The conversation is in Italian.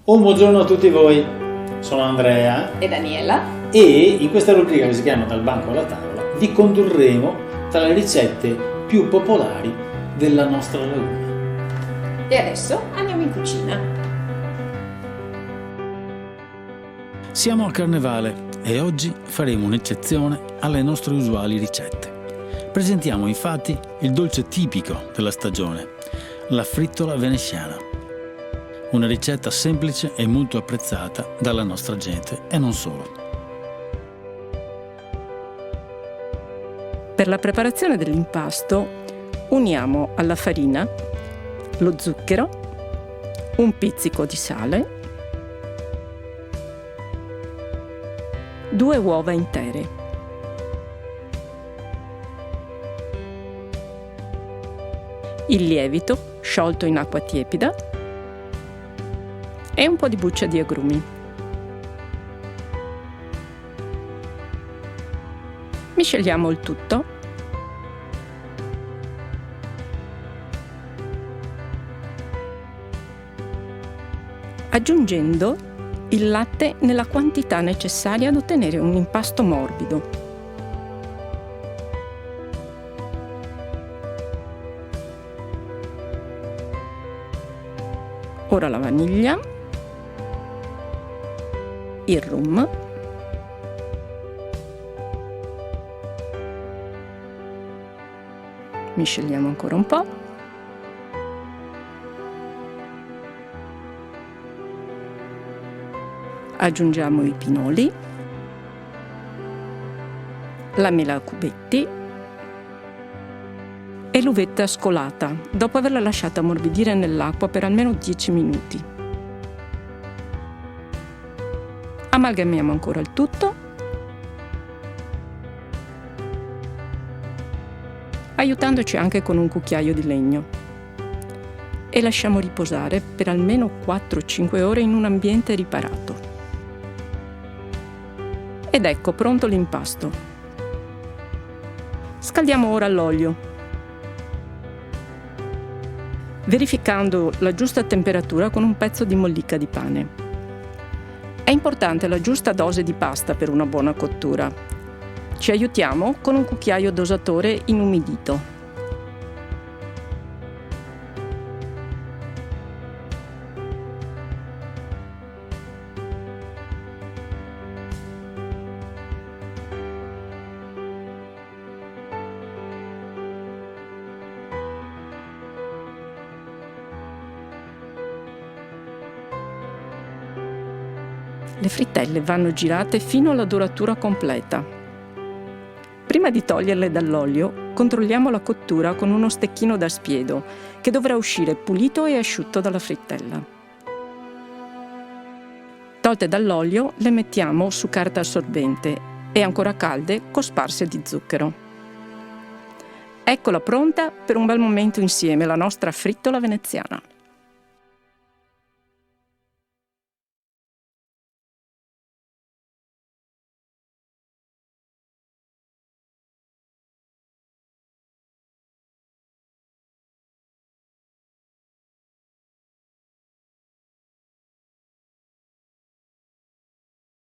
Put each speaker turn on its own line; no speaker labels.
Buongiorno a tutti voi, sono Andrea
e Daniela
e in questa rubrica che si chiama Dal banco alla tavola vi condurremo tra le ricette più popolari della nostra laguna.
E adesso andiamo in cucina.
Siamo al Carnevale e oggi faremo un'eccezione alle nostre usuali ricette. Presentiamo infatti il dolce tipico della stagione, la frittola veneziana. Una ricetta semplice e molto apprezzata dalla nostra gente e non solo.
Per la preparazione dell'impasto uniamo alla farina lo zucchero, un pizzico di sale, 2 uova intere, il lievito sciolto in acqua tiepida e un po' di buccia di agrumi. Misceliamo il tutto. Aggiungendo il latte nella quantità necessaria ad ottenere un impasto morbido. Ora la vaniglia, il rum, misceliamo ancora un po', aggiungiamo i pinoli, la mela a cubetti e l'uvetta scolata, dopo averla lasciata ammorbidire nell'acqua per almeno 10 minuti. Amalgamiamo ancora il tutto, aiutandoci anche con un cucchiaio di legno, e lasciamo riposare per almeno 4-5 ore in un ambiente riparato. Ed ecco pronto l'impasto. Scaldiamo ora l'olio, verificando la giusta temperatura con un pezzo di mollica di pane. È importante la giusta dose di pasta per una buona cottura. Ci aiutiamo con un cucchiaio dosatore inumidito. Le frittelle vanno girate fino alla doratura completa. Prima di toglierle dall'olio, controlliamo la cottura con uno stecchino da spiedo, che dovrà uscire pulito e asciutto dalla frittella. Tolte dall'olio, le mettiamo su carta assorbente e ancora calde cosparse di zucchero. Eccola pronta per un bel momento insieme, la nostra frittola veneziana.